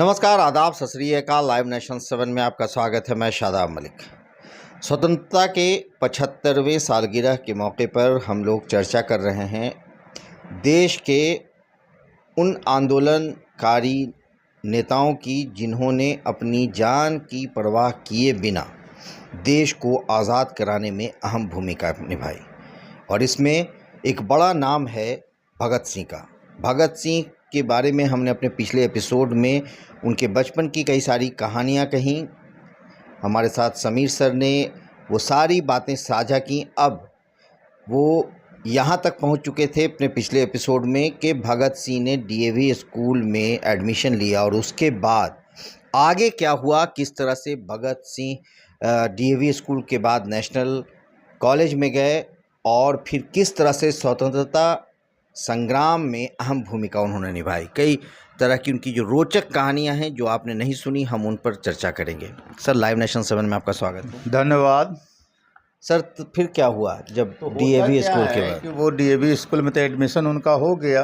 नमस्कार, आदाब, सत श्री अकाल। लाइव नेशन 7 में आपका स्वागत है। मैं शादाब मलिक। स्वतंत्रता के 75वें सालगिरह के मौके पर हम लोग चर्चा कर रहे हैं देश के उन आंदोलनकारी नेताओं की जिन्होंने अपनी जान की परवाह किए बिना देश को आज़ाद कराने में अहम भूमिका निभाई। और इसमें एक बड़ा नाम है भगत सिंह का। भगत सिंह के बारे में हमने अपने पिछले एपिसोड में उनके बचपन की कई सारी कहानियाँ कहीं। हमारे साथ समीर सर ने वो सारी बातें साझा की। अब वो यहाँ तक पहुँच चुके थे अपने पिछले एपिसोड में कि भगत सिंह ने डीएवी स्कूल में एडमिशन लिया और उसके बाद आगे क्या हुआ, किस तरह से भगत सिंह डीएवी स्कूल के बाद नेशनल कॉलेज में गए और फिर किस तरह से स्वतंत्रता संग्राम में अहम भूमिका उन्होंने निभाई। कई तरह की उनकी जो रोचक कहानियां हैं जो आपने नहीं सुनी, हम उन पर चर्चा करेंगे। सर, लाइव नेशन 7 में आपका स्वागत है। धन्यवाद सर, तो फिर क्या हुआ जब डीएवी स्कूल के बाद? कि वो डीएवी स्कूल में तो एडमिशन उनका हो गया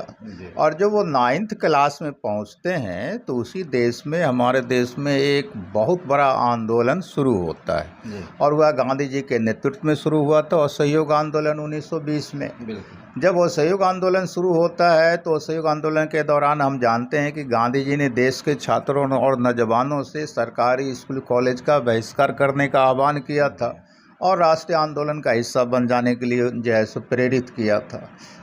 और जब वो 9th क्लास में पहुंचते हैं तो उसी देश में, हमारे देश में एक बहुत बड़ा आंदोलन शुरू होता है और वह गांधी जी के नेतृत्व में शुरू हुआ था। असहयोग आंदोलन 1920 में जब असहयोग आंदोलन शुरू होता है तो असहयोग आंदोलन के दौरान हम जानते हैं कि गांधी जी ने देश के छात्रों और नौजवानों से सरकारी स्कूल कॉलेज का बहिष्कार करने का आह्वान किया था और राष्ट्रीय आंदोलन का हिस्सा बन जाने के लिए जो है सो प्रेरित किया था।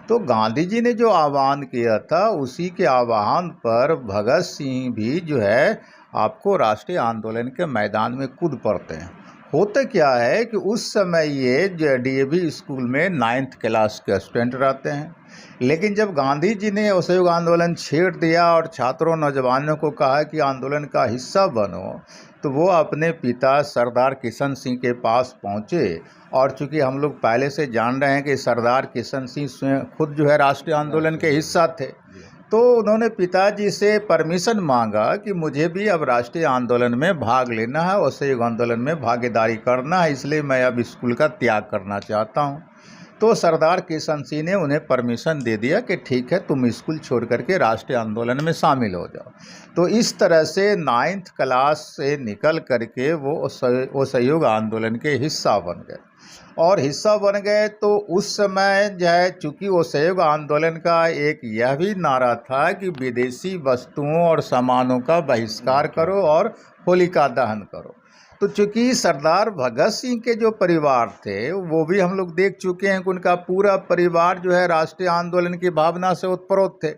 तो गांधी जी ने जो आह्वान किया था उसी के आह्वान पर भगत सिंह भी जो है आपको राष्ट्रीय आंदोलन के मैदान में कूद पड़ते हैं। होता क्या है कि उस समय ये जो डीएवी स्कूल में 9th क्लास के स्टूडेंट रहते हैं, लेकिन जब गांधी जी ने असहयोग आंदोलन छेड़ दिया और छात्रों नौजवानों को कहा कि आंदोलन का हिस्सा बनो, तो वो अपने पिता सरदार किशन सिंह के पास पहुँचे। और चूँकि हम लोग पहले से जान रहे हैं कि सरदार किशन सिंह खुद जो है राष्ट्रीय आंदोलन के हिस्सा थे, तो उन्होंने पिताजी से परमिशन मांगा कि मुझे भी अब राष्ट्रीय आंदोलन में भाग लेना है, असहयोग आंदोलन में भागीदारी करना है, इसलिए मैं अब स्कूल का त्याग करना चाहता हूँ। तो सरदार किशन सिंह ने उन्हें परमिशन दे दिया कि ठीक है, तुम स्कूल छोड़ करके राष्ट्रीय आंदोलन में शामिल हो जाओ। तो इस तरह से 9th क्लास से निकल करके वो असहयोग आंदोलन के हिस्सा बन गए और हिस्सा बन गए। तो उस समय जो है, चूँकि वो असहयोग आंदोलन का एक यह भी नारा था कि विदेशी वस्तुओं और सामानों का बहिष्कार करो और होलिका दहन करो। तो चूँकि सरदार भगत सिंह के जो परिवार थे वो भी हम लोग देख चुके हैं कि उनका पूरा परिवार जो है राष्ट्रीय आंदोलन की भावना से उत्प्रोत थे।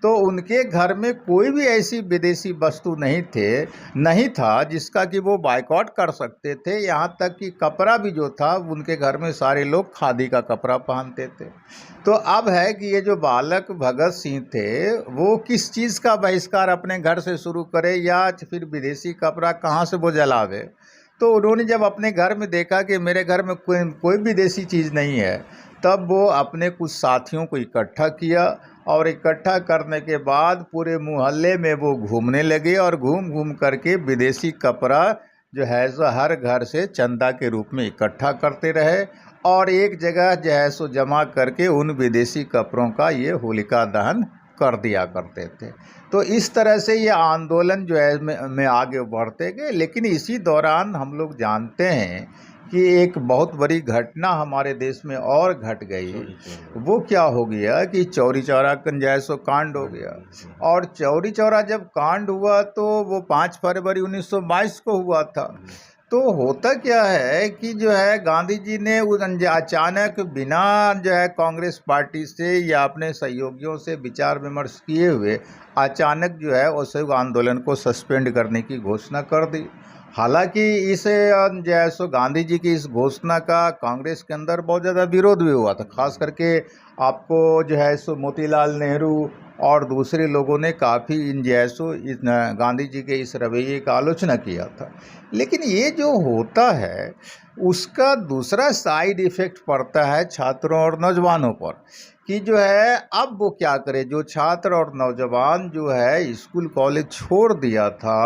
तो उनके घर में कोई भी ऐसी विदेशी वस्तु नहीं था जिसका कि वो बायकॉट कर सकते थे। यहाँ तक कि कपड़ा भी जो था, उनके घर में सारे लोग खादी का कपड़ा पहनते थे। तो अब है कि ये जो बालक भगत सिंह थे वो किस चीज़ का बहिष्कार अपने घर से शुरू करे या फिर विदेशी कपड़ा कहाँ से वो जलावे। तो उन्होंने जब अपने घर में देखा कि मेरे घर में कोई विदेशी चीज़ नहीं है, तब वो अपने कुछ साथियों को इकट्ठा किया और इकट्ठा करने के बाद पूरे मोहल्ले में वो घूमने लगे और घूम करके विदेशी कपड़ा जो है सो हर घर से चंदा के रूप में इकट्ठा करते रहे और एक जगह जो है सो जमा करके उन विदेशी कपड़ों का ये होलिका दहन कर दिया करते थे। तो इस तरह से ये आंदोलन जो है में आगे बढ़ते गए। लेकिन इसी दौरान हम लोग जानते हैं कि एक बहुत बड़ी घटना हमारे देश में और घट गई। वो क्या हो गया कि चौरी चौरा जो है सो कांड हो गया। और चौरी चौरा जब कांड हुआ तो वो 5 फरवरी 1922 को हुआ था। तो होता क्या है कि जो है गांधी जी ने अचानक बिना जो है कांग्रेस पार्टी से या अपने सहयोगियों से विचार विमर्श किए हुए अचानक जो है असहयोग आंदोलन को सस्पेंड करने की घोषणा कर दी। हालांकि इस जो है सो गांधी जी की इस घोषणा का कांग्रेस के अंदर बहुत ज़्यादा विरोध भी हुआ था। खास करके आपको जो है सो मोतीलाल नेहरू और दूसरे लोगों ने काफ़ी जो है सो गांधी जी के इस रवैये का आलोचना किया था। लेकिन ये जो होता है उसका दूसरा साइड इफ़ेक्ट पड़ता है छात्रों और नौजवानों पर कि जो है अब वो क्या करे। जो छात्र और नौजवान जो है स्कूल कॉलेज छोड़ दिया था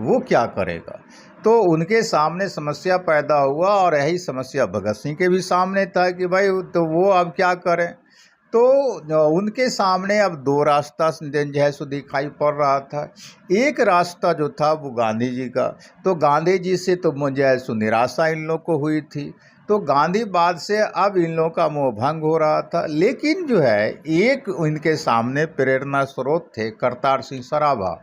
वो क्या करेगा। तो उनके सामने समस्या पैदा हुआ और यही समस्या भगत सिंह के भी सामने था कि भाई तो वो अब क्या करें। तो उनके सामने अब दो रास्ता जो है सो दिखाई पड़ रहा था। एक रास्ता जो था वो गांधी जी का, तो गांधी जी से तो मुझे है सो निराशा इन लोग को हुई थी, तो गांधीवाद से अब इन लोगों का मोह भंग हो रहा था। लेकिन जो है एक इनके सामने प्रेरणा स्रोत थे करतार सिंह सराभा।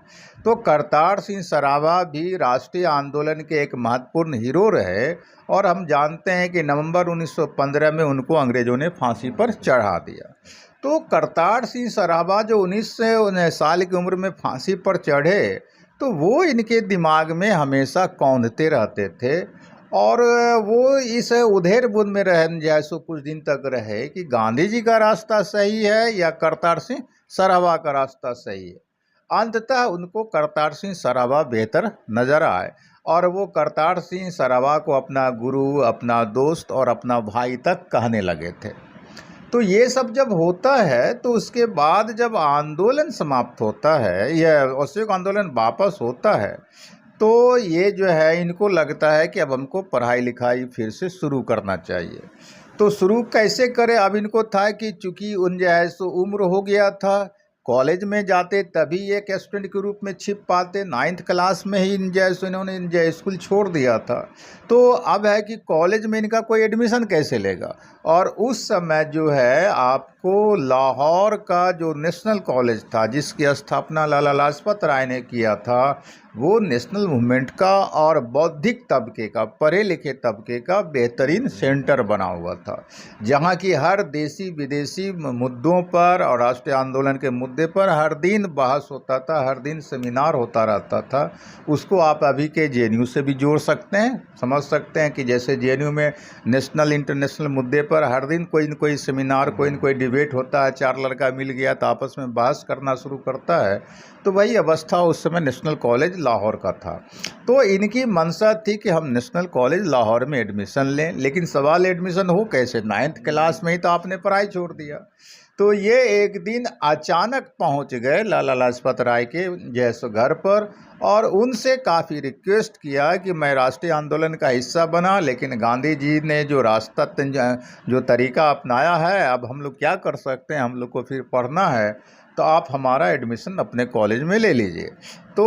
तो करतार सिंह सराभा भी राष्ट्रीय आंदोलन के एक महत्वपूर्ण हीरो रहे, और हम जानते हैं कि नवंबर 1915 में उनको अंग्रेज़ों ने फांसी पर चढ़ा दिया। तो करतार सिंह सराभा जो 19 साल की उम्र में फांसी पर चढ़े, तो वो इनके दिमाग में हमेशा कौंधते रहते थे, और वो इस उधेड़ बुन में रहन जैसो कुछ दिन तक रहे कि गांधी जी का रास्ता सही है या करतार सिंह सराभा का रास्ता सही है। अंततः उनको करतार सिंह सराभा बेहतर नजर आए, और वो करतार सिंह सराभा को अपना गुरु, अपना दोस्त और अपना भाई तक कहने लगे थे। तो ये सब जब होता है तो उसके बाद जब आंदोलन समाप्त होता है या अशोक आंदोलन वापस होता है, तो ये जो है इनको लगता है कि अब हमको पढ़ाई लिखाई फिर से शुरू करना चाहिए। तो शुरू कैसे करें? अब इनको था कि चूंकि उन जो है सो उम्र हो गया था, कॉलेज में जाते तभी एक स्टूडेंट के रूप में छिप पाते, 9th क्लास में ही जैसे इन्होंने जो स्कूल छोड़ दिया था। तो अब है कि कॉलेज में इनका कोई एडमिशन कैसे लेगा, और उस समय जो है आपको लाहौर का जो नेशनल कॉलेज था जिसकी स्थापना लाला लाजपत राय ने किया था, वो नेशनल मूवमेंट का और बौद्धिक तबके का, पढ़े लिखे तबके का बेहतरीन सेंटर बना हुआ था, जहाँ की हर देसी विदेशी मुद्दों पर और राष्ट्रीय आंदोलन के मुद्दे पर हर दिन बहस होता था, हर दिन सेमिनार होता रहता था। उसको आप अभी के जेएनयू से भी जोड़ सकते हैं, समझ सकते हैं कि जैसे जेएनयू में नेशनल इंटरनेशनल मुद्दे पर हर दिन कोई न कोई सेमिनार, कोई न कोई डिबेट होता है, चार लड़का मिल गया तो आपस में बहस करना शुरू करता है, तो वही अवस्था उस समय नेशनल कॉलेज लाहौर का था। तो इनकी मंशा थी कि हम नेशनल कॉलेज लाहौर में एडमिशन लें, लेकिन सवाल एडमिशन हो कैसे? 9th क्लास में ही तो आपने पढ़ाई छोड़ दिया। तो ये एक दिन अचानक पहुंच गए लाला लाजपत राय के जैसे घर पर, और उनसे काफ़ी रिक्वेस्ट किया कि मैं राष्ट्रीय आंदोलन का हिस्सा बना, लेकिन गांधी जी ने जो रास्ता जो तरीका अपनाया है, अब हम लोग क्या कर सकते हैं, हम लोग को फिर पढ़ना है, तो आप हमारा एडमिशन अपने कॉलेज में ले लीजिए। तो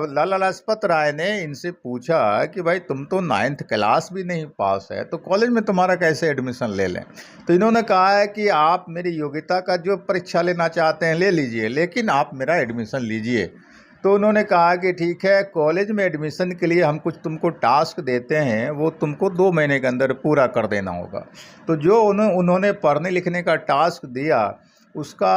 लाला लाजपत राय ने इनसे पूछा कि भाई तुम तो 9th क्लास भी नहीं पास है, तो कॉलेज में तुम्हारा कैसे एडमिशन ले लें? तो इन्होंने कहा है कि आप मेरी योग्यता का जो परीक्षा लेना चाहते हैं ले लीजिए, लेकिन आप मेरा एडमिशन लीजिए। तो उन्होंने कहा कि ठीक है, कॉलेज में एडमिशन के लिए हम कुछ तुमको टास्क देते हैं, वो तुमको 2 महीने के अंदर पूरा कर देना होगा। तो जो उन्होंने पढ़ने लिखने का टास्क दिया, उसका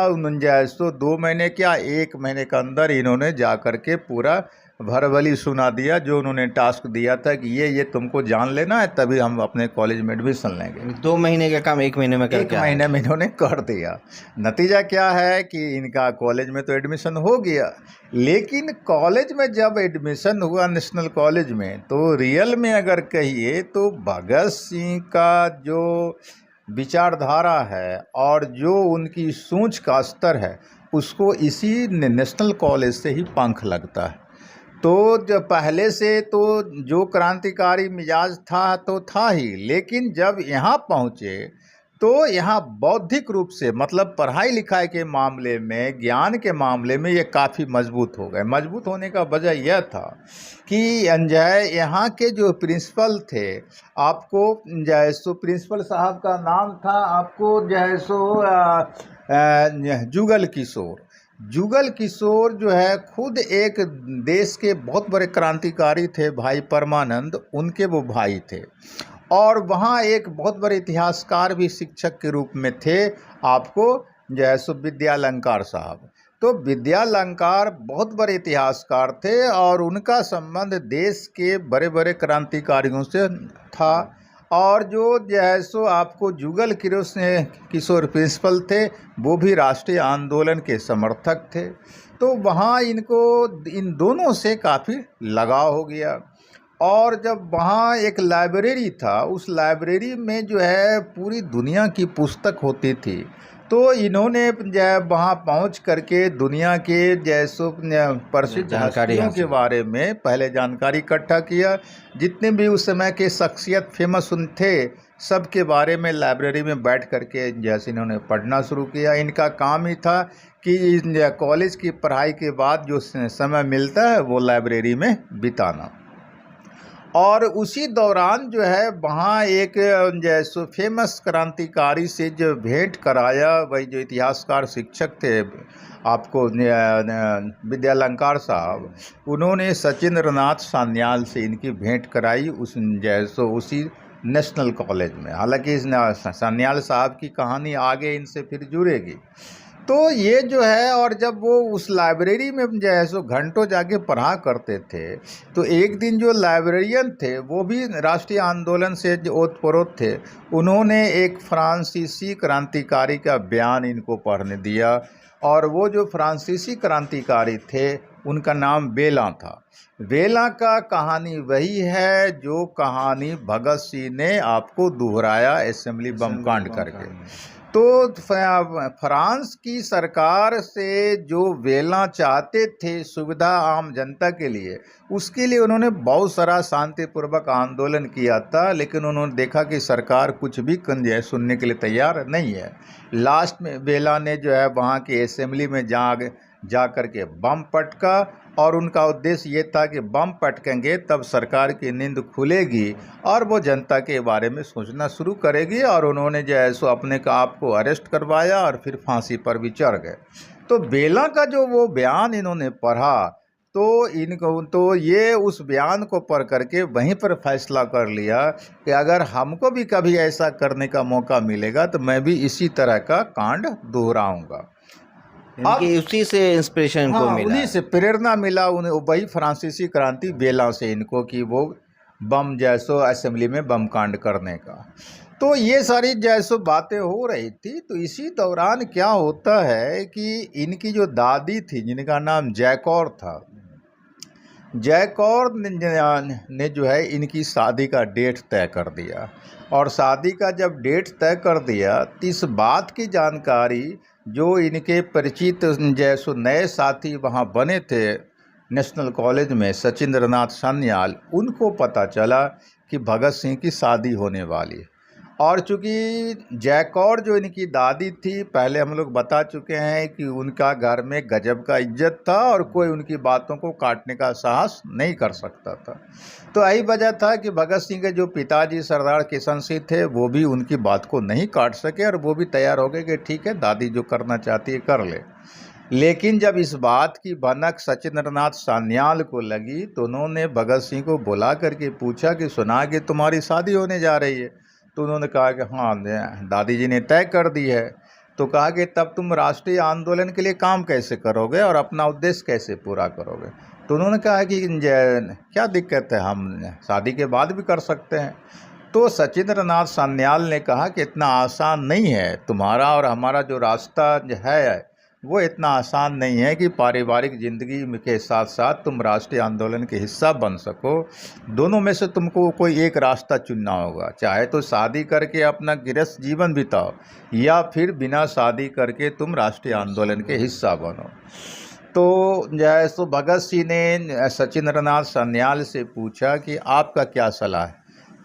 2 महीने क्या 1 महीने के अंदर इन्होंने जा कर के पूरा भरभली सुना दिया, जो उन्होंने टास्क दिया था कि ये तुमको जान लेना है, तभी हम अपने कॉलेज में एडमिशन लेंगे। 2 महीने का काम 1 महीने में करके 1 महीने में इन्होंने कर दिया। नतीजा क्या है कि इनका कॉलेज में तो एडमिशन हो गया, लेकिन कॉलेज में जब एडमिशन हुआ नेशनल कॉलेज में, तो रियल में अगर कहिए तो भगत सिंह का जो विचारधारा है और जो उनकी सोच का स्तर है, उसको इसी नेशनल कॉलेज से ही पंख लगता है। तो जब पहले से तो जो क्रांतिकारी मिजाज था तो था ही, लेकिन जब यहाँ पहुँचे तो यहाँ बौद्धिक रूप से, मतलब पढ़ाई लिखाई के मामले में, ज्ञान के मामले में ये काफ़ी मजबूत हो गए। मजबूत होने का वजह यह था कि अंजय यहाँ के जो प्रिंसिपल थे, आपको जैसो प्रिंसिपल साहब का नाम था, आपको जैसो जुगल किशोर। जुगल किशोर जो है खुद एक देश के बहुत बड़े क्रांतिकारी थे, भाई परमानंद उनके वो भाई थे, और वहाँ एक बहुत बड़े इतिहासकार भी शिक्षक के रूप में थे, आपको जैसो विद्यालंकार साहब। तो विद्यालंकार बहुत बड़े इतिहासकार थे, और उनका संबंध देश के बड़े बड़े क्रांतिकारियों से था। और जो जैसो आपको जुगल किशोर प्रिंसिपल थे, वो भी राष्ट्रीय आंदोलन के समर्थक थे। तो वहाँ इनको इन दोनों से काफ़ी लगाव हो गया। और जब वहाँ एक लाइब्रेरी था, उस लाइब्रेरी में जो है पूरी दुनिया की पुस्तक होती थी, तो इन्होंने वहाँ पहुँच करके दुनिया के जैसो प्रसिद्ध हस्तियों के बारे में पहले जानकारी इकट्ठा किया। जितने भी उस समय के शख्सियत फेमस थे सबके बारे में लाइब्रेरी में बैठ करके जैसे इन्होंने पढ़ना शुरू किया। इनका काम ही था कि कॉलेज की पढ़ाई के बाद जो समय मिलता है वो लाइब्रेरी में बिताना। और उसी दौरान जो है वहाँ एक जैसो फेमस क्रांतिकारी से जो भेंट कराया, वही जो इतिहासकार शिक्षक थे आपको विद्यालंकार साहब, उन्होंने सचिंद्रनाथ सान्याल से इनकी भेंट कराई उस जैसो उसी नेशनल कॉलेज में। हालांकि सान्याल साहब की कहानी आगे इनसे फिर जुड़ेगी। तो ये जो है, और जब वो उस लाइब्रेरी में जो है सो घंटों जाके पढ़ा करते थे, तो एक दिन जो लाइब्रेरियन थे वो भी राष्ट्रीय आंदोलन से जो ओतप्रोत थे, उन्होंने एक फ्रांसीसी क्रांतिकारी का बयान इनको पढ़ने दिया। और वो जो फ्रांसीसी क्रांतिकारी थे उनका नाम बेला था। बेला का कहानी वही है जो कहानी भगत सिंह ने आपको दोहराया असेंबली बम कांड करके। तो फ्रांस की सरकार से जो वेला चाहते थे सुविधा आम जनता के लिए, उसके लिए उन्होंने बहुत सारा शांतिपूर्वक आंदोलन किया था, लेकिन उन्होंने देखा कि सरकार कुछ भी सुनने के लिए तैयार नहीं है। लास्ट में वेला ने जो है वहाँ की असेंबली में जा कर के बम पटका, और उनका उद्देश्य ये था कि बम पटकेंगे तब सरकार की नींद खुलेगी और वो जनता के बारे में सोचना शुरू करेगी। और उन्होंने जो है सो अपने आप को अरेस्ट करवाया और फिर फांसी पर भी चढ़ गए। तो बेला का जो वो बयान इन्होंने पढ़ा, तो इनको तो ये उस बयान को पढ़ करके वहीं पर फैसला कर लिया कि अगर हमको भी कभी ऐसा करने का मौका मिलेगा तो मैं भी इसी तरह का कांड दोहराऊंगा। उसी से इंस्पिरेशन को मिला, उन्हीं से प्रेरणा मिला उन्हें, वही फ्रांसीसी क्रांति बेला से इनको कि वो बम जैसो असेंबली में बम कांड करने का। तो ये सारी जैसो बातें हो रही थी। तो इसी दौरान क्या होता है कि इनकी जो दादी थी जिनका नाम जयकौर था, जयकौर ने जो है इनकी शादी का डेट तय कर दिया। और शादी का जब डेट तय कर दिया तो इस बात की जानकारी जो इनके परिचित जैसो नए साथी वहाँ बने थे नेशनल कॉलेज में, सचिंद्रनाथ सान्याल, उनको पता चला कि भगत सिंह की शादी होने वाली है। और चूँकि जयकौर जो इनकी दादी थी, पहले हम लोग बता चुके हैं कि उनका घर में गजब का इज्जत था और कोई उनकी बातों को काटने का साहस नहीं कर सकता था। तो यही वजह था कि भगत सिंह के जो पिताजी सरदार किशन सिंह थे वो भी उनकी बात को नहीं काट सके, और वो भी तैयार हो गए कि ठीक है दादी जो करना चाहती है कर ले। लेकिन जब इस बात की भनक सचिंद्रनाथ सान्याल को लगी तो उन्होंने भगत सिंह को बुला करके पूछा कि सुना कि तुम्हारी शादी होने जा रही है। तो उन्होंने कहा कि हाँ दादी जी ने तय कर दी है। तो कहा कि तब तुम राष्ट्रीय आंदोलन के लिए काम कैसे करोगे और अपना उद्देश्य कैसे पूरा करोगे। तो उन्होंने कहा कि क्या दिक्कत है, हम शादी के बाद भी कर सकते हैं। तो सचिंद्रनाथ सान्याल ने कहा कि इतना आसान नहीं है, तुम्हारा और हमारा जो रास्ता है वो इतना आसान नहीं है कि पारिवारिक ज़िंदगी के साथ साथ तुम राष्ट्रीय आंदोलन के हिस्सा बन सको। दोनों में से तुमको कोई एक रास्ता चुनना होगा, चाहे तो शादी करके अपना गृहस्थ जीवन बिताओ या फिर बिना शादी करके तुम राष्ट्रीय आंदोलन के हिस्सा बनो। तो जैसो भगत सिंह ने सचिंद्रनाथ सान्याल से पूछा कि आपका क्या सलाह है।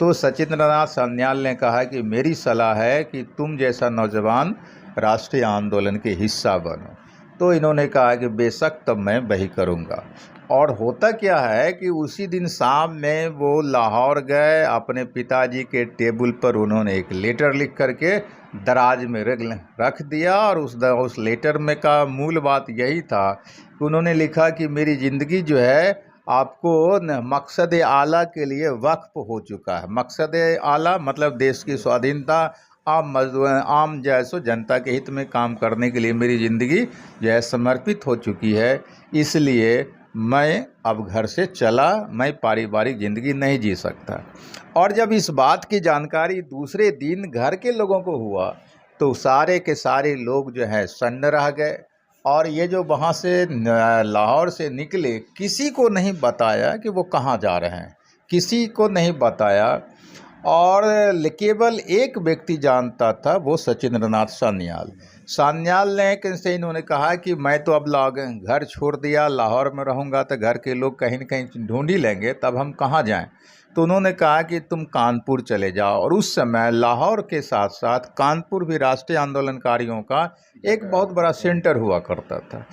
तो सचिंद्रनाथ सान्याल ने कहा कि मेरी सलाह है कि तुम जैसा नौजवान राष्ट्रीय आंदोलन के हिस्सा बनो। तो इन्होंने कहा कि बेशक तब मैं वही करूँगा। और होता क्या है कि उसी दिन शाम में वो लाहौर गए, अपने पिताजी के टेबल पर उन्होंने एक लेटर लिख करके दराज में रख दिया। और उस लेटर में का मूल बात यही था कि उन्होंने लिखा कि मेरी ज़िंदगी जो है आपको मकसद आला के लिए वक्फ हो चुका है। मकसद आला मतलब देश की स्वाधीनता, आम जैसो जनता के हित में काम करने के लिए मेरी ज़िंदगी जो है समर्पित हो चुकी है। इसलिए मैं अब घर से चला, मैं पारिवारिक ज़िंदगी नहीं जी सकता। और जब इस बात की जानकारी दूसरे दिन घर के लोगों को हुआ तो सारे के सारे लोग जो है सन्न रह गए। और ये जो वहाँ से लाहौर से निकले, किसी को नहीं बताया कि वो कहाँ जा रहे हैं, किसी को नहीं बताया। और केवल एक व्यक्ति जानता था, वो सचिंद्रनाथ सान्याल। सान्याल ने से इन्होंने कहा कि मैं तो अब घर छोड़ दिया, लाहौर में रहूँगा तो घर के लोग कहीं न कहीं ढूंढ ही लेंगे, तब हम कहाँ जाएं। तो उन्होंने कहा कि तुम कानपुर चले जाओ, और उस समय लाहौर के साथ साथ कानपुर भी राष्ट्रीय आंदोलनकारियों का एक बहुत बड़ा सेंटर हुआ करता था।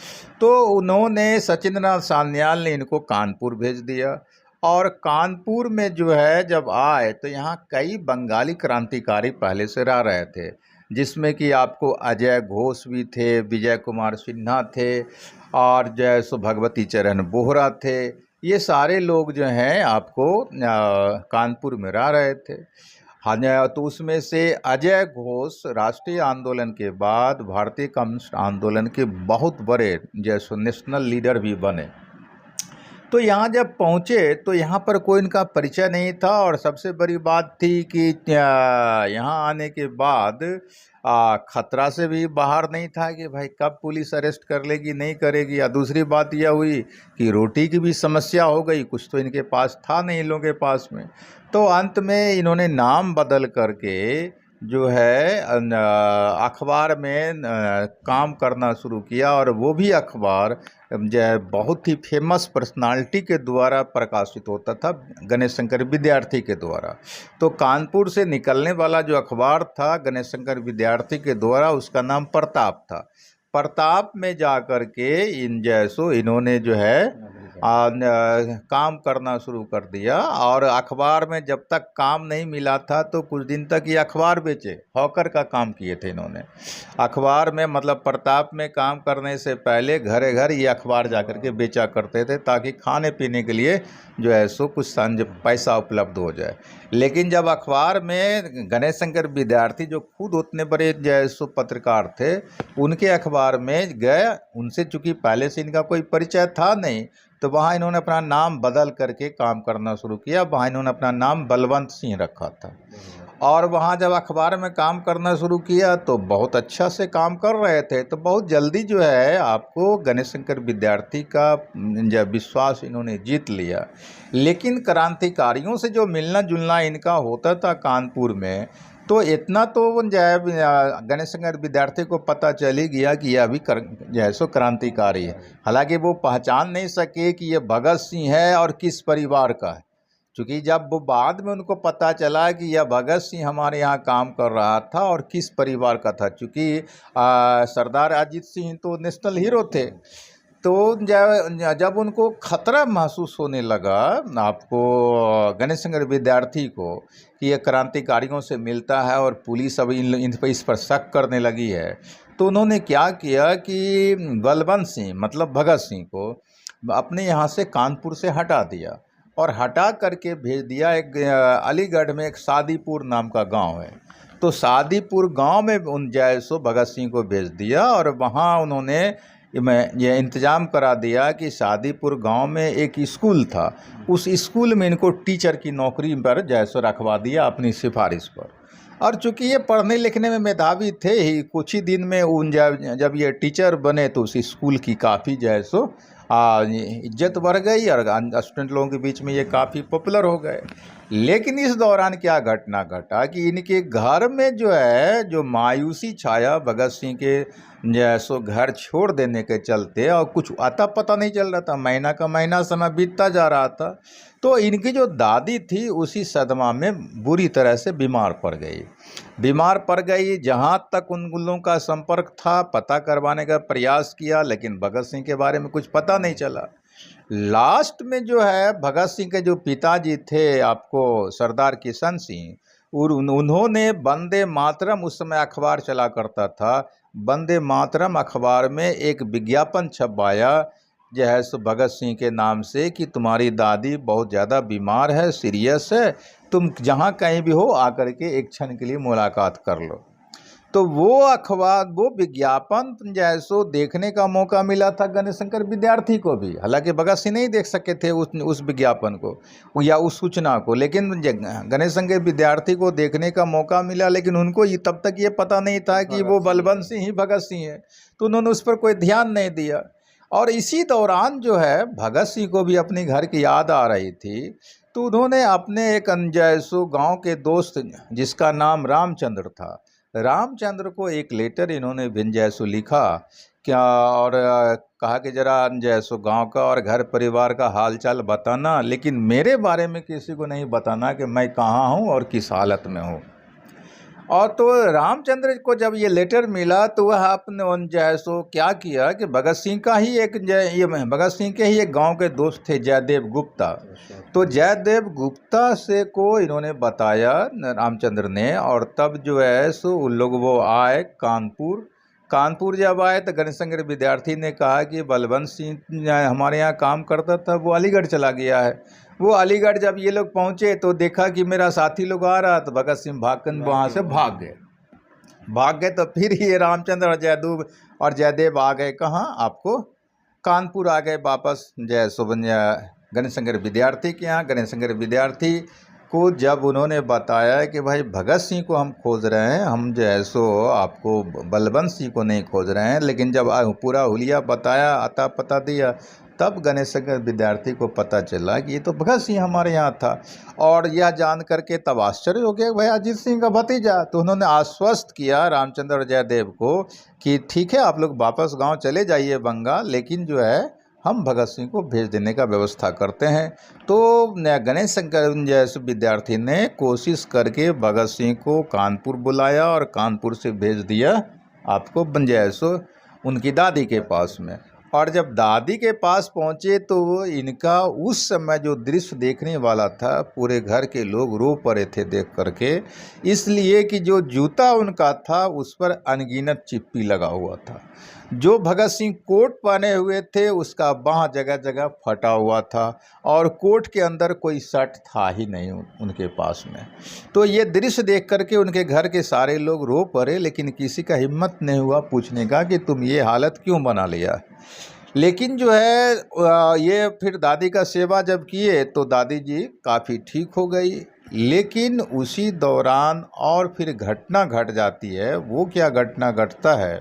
तो उन्होंने सचिंद्रनाथ सान्याल ने इनको कानपुर भेज दिया, और कानपुर में जो है जब आए तो यहाँ कई बंगाली क्रांतिकारी पहले से रह रहे थे, जिसमें कि आपको अजय घोष भी थे, विजय कुमार सिन्हा थे, और जो सो भगवती चरण बोहरा थे। ये सारे लोग जो हैं आपको कानपुर में रह रहे थे। हाँ, तो उसमें से अजय घोष राष्ट्रीय आंदोलन के बाद भारतीय कम्युनिस्ट आंदोलन के बहुत बड़े जैसो नेशनल लीडर भी बने। तो यहाँ जब पहुँचे तो यहाँ पर कोई इनका परिचय नहीं था, और सबसे बड़ी बात थी कि यहाँ आने के बाद खतरा से भी बाहर नहीं था कि भाई कब पुलिस अरेस्ट कर लेगी नहीं करेगी। या दूसरी बात यह हुई कि रोटी की भी समस्या हो गई, कुछ तो इनके पास था नहीं इन लोगों के पास में। तो अंत में इन्होंने नाम बदल करके जो है अखबार में काम करना शुरू किया, और वो भी अखबार जो है बहुत ही फेमस पर्सनालिटी के द्वारा प्रकाशित होता था, गणेश शंकर विद्यार्थी के द्वारा। तो कानपुर से निकलने वाला जो अखबार था गणेश शंकर विद्यार्थी के द्वारा, उसका नाम प्रताप था। प्रताप में जा कर के इन्होंने जो है काम करना शुरू कर दिया, और अखबार में जब तक काम नहीं मिला था तो कुछ दिन तक ये अखबार बेचे, हॉकर का काम किए थे इन्होंने। अखबार में मतलब प्रताप में काम करने से पहले घरे घर ये अखबार जाकर के बेचा करते थे, ताकि खाने पीने के लिए जो है सो कुछ पैसा उपलब्ध हो जाए। लेकिन जब अखबार में गणेश शंकर विद्यार्थी जो खुद उतने बड़े जो है सो पत्रकार थे, उनके अखबार में गए, उनसे चूँकि पहले से इनका कोई परिचय था नहीं, तो वहाँ इन्होंने अपना नाम बदल करके काम करना शुरू किया। वहाँ इन्होंने अपना नाम बलवंत सिंह रखा था, और वहाँ जब अखबार में काम करना शुरू किया तो बहुत अच्छा से काम कर रहे थे। तो बहुत जल्दी जो है आपको गणेश शंकर विद्यार्थी का जब विश्वास इन्होंने जीत लिया। लेकिन क्रांतिकारियों से जो मिलना जुलना इनका होता था कानपुर में, तो इतना तो जो है गणेश शंकर विद्यार्थी को पता चल ही गया कि यह अभी जो है सो क्रांतिकारी है। हालांकि वो पहचान नहीं सके कि ये भगत सिंह है और किस परिवार का है, क्योंकि जब वो बाद में उनको पता चला कि यह भगत सिंह हमारे यहाँ काम कर रहा था और किस परिवार का था, क्योंकि सरदार अजीत सिंह तो नेशनल हीरो थे। तो जब उनको खतरा महसूस होने लगा आपको गणेश शंकर विद्यार्थी को कि ये क्रांतिकारियों से मिलता है और पुलिस अब इस पर शक करने लगी है, तो उन्होंने क्या किया कि बलवंत सिंह मतलब भगत सिंह को अपने यहाँ से कानपुर से हटा दिया, और हटा करके भेज दिया एक अलीगढ़ में एक सादीपुर नाम का गांव है। तो सादीपुर गांव में उन जैसो भगत सिंह को भेज दिया, और वहाँ उन्होंने ये इंतज़ाम करा दिया कि सादीपुर गांव में एक स्कूल था, उस स्कूल में इनको टीचर की नौकरी पर जैसो रखवा दिया अपनी सिफारिश पर। और चूँकि ये पढ़ने लिखने में मेधावी थे ही, कुछ ही दिन में उन जब ये टीचर बने तो उस स्कूल की काफ़ी जैसो इज्जत बढ़ गई, और स्टूडेंट लोगों के बीच में ये काफ़ी पॉपुलर हो गए। लेकिन इस दौरान क्या घटना घटा कि इनके घर में जो है जो मायूसी छाया भगत सिंह के जैसो घर छोड़ देने के चलते, और कुछ आता पता नहीं चल रहा था, महीना का महीना समय बीतता जा रहा था। तो इनकी जो दादी थी उसी सदमा में बुरी तरह से बीमार पड़ गई। जहाँ तक उन लोगों का संपर्क था पता करवाने का प्रयास किया, लेकिन भगत सिंह के बारे में कुछ पता नहीं चला। लास्ट में जो है भगत सिंह के जो पिताजी थे आपको सरदार किशन सिंह, उन्होंने वंदे मातरम, उस समय अखबार चला करता था, वंदे मातरम अखबार में एक विज्ञापन छपवाया जो है सो भगत सिंह के नाम से कि तुम्हारी दादी बहुत ज़्यादा बीमार है, सीरियस है, तुम जहाँ कहीं भी हो आकर के एक क्षण के लिए मुलाकात कर लो। तो वो अखबार, वो विज्ञापन जैसो देखने का मौका मिला था गणेश शंकर विद्यार्थी को भी। हालांकि भगत सिंह नहीं देख सके थे उस विज्ञापन को या उस सूचना को, लेकिन गणेश शंकर विद्यार्थी को देखने का मौका मिला। लेकिन उनको तब तक ये पता नहीं था कि वो बलवंत सिंह ही भगत सिंह है, तो उन्होंने उस पर कोई ध्यान नहीं दिया। और इसी दौरान जो है भगत सिंह को भी अपने घर की याद आ रही थी, तो उन्होंने अपने एक जैसो गाँव के दोस्त जिसका नाम रामचंद्र था, रामचंद्र को एक लेटर इन्होंने जैसो लिखा क्या, और कहा कि जरा जैसो गांव का और घर परिवार का हालचाल बताना, लेकिन मेरे बारे में किसी को नहीं बताना कि मैं कहाँ हूँ और किस हालत में हूँ। और तो रामचंद्र को जब ये लेटर मिला तो वह आपने उन जैसो क्या किया कि भगत सिंह का ही ये भगत सिंह के ही एक गांव के दोस्त थे जयदेव गुप्ता, तो जयदेव गुप्ता से को इन्होंने बताया रामचंद्र ने, और तब जो है सो उन लोग वो आए कानपुर जब आए तो गणेशशंकर विद्यार्थी ने कहा कि बलवंत सिंह हमारे यहाँ काम करता था, वो अलीगढ़ चला गया है। वो अलीगढ़ जब ये लोग पहुँचे तो देखा कि मेरा साथी लोग आ रहा, तो भगत सिंह वहाँ से भाग गए। तो फिर ये रामचंद्र और जयदेव आ गए कहाँ, आपको कानपुर आ गए वापस गणेशशंकर विद्यार्थी के यहाँ। गणेशशंकर विद्यार्थी को जब उन्होंने बताया कि भाई भगत सिंह को हम खोज रहे हैं, हम जो है सो आपको बलवंत सिंह को नहीं खोज रहे हैं, लेकिन जब पूरा हुलिया बताया, अता पता दिया, तब गणेशशंकर विद्यार्थी को पता चला कि ये तो भगत सिंह हमारे यहाँ था। और यह जान करके तब आश्चर्य हो गया भाई अजीत सिंह का भतीजा। तो उन्होंने आश्वस्त किया रामचंद्र और जयदेव को कि ठीक है आप लोग वापस गांव चले जाइए बंगाल, लेकिन जो है हम भगत सिंह को भेज देने का व्यवस्था करते हैं। तो गणेशशंकर जैसे विद्यार्थी ने कोशिश करके भगत सिंह को कानपुर बुलाया और कानपुर से भेज दिया आपको जैसो उनकी दादी के पास में। और जब दादी के पास पहुँचे तो इनका उस समय जो दृश्य देखने वाला था, पूरे घर के लोग रो पड़े थे देख करके, इसलिए कि जो जूता उनका था उस पर अनगिनत चिप्पी लगा हुआ था। जो भगत सिंह कोट पहने हुए थे उसका बाह जगह जगह फटा हुआ था, और कोट के अंदर कोई शर्ट था ही नहीं उनके पास में। तो ये दृश्य देख करके उनके घर के सारे लोग रो पड़े, लेकिन किसी का हिम्मत नहीं हुआ पूछने का कि तुम ये हालत क्यों बना लिया। लेकिन जो है ये फिर दादी का सेवा जब किए तो दादी जी काफ़ी ठीक हो गई। लेकिन उसी दौरान और फिर घटना घट जाती है। वो क्या घटना घटता है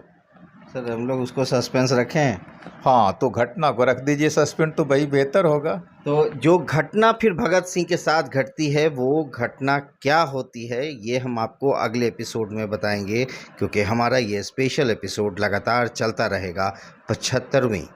सर, हम लोग उसको सस्पेंस रखें? हाँ, तो घटना को रख दीजिए सस्पेंस, तो वही बेहतर होगा। तो जो घटना फिर भगत सिंह के साथ घटती है वो घटना क्या होती है, ये हम आपको अगले एपिसोड में बताएंगे, क्योंकि हमारा ये स्पेशल एपिसोड लगातार चलता रहेगा। 75वें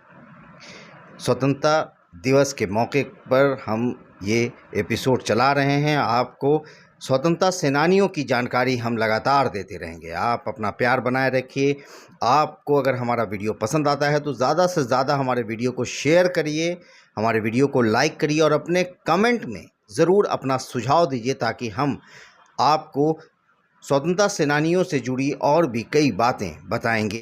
स्वतंत्रता दिवस के मौके पर हम ये एपिसोड चला रहे हैं। आपको स्वतंत्रता सेनानियों की जानकारी हम लगातार देते रहेंगे। आप अपना प्यार बनाए रखिए। आपको अगर हमारा वीडियो पसंद आता है तो ज़्यादा से ज़्यादा हमारे वीडियो को शेयर करिए, हमारे वीडियो को लाइक करिए, और अपने कमेंट में ज़रूर अपना सुझाव दीजिए, ताकि हम आपको स्वतंत्रता सेनानियों से जुड़ी और भी कई बातें बताएंगे।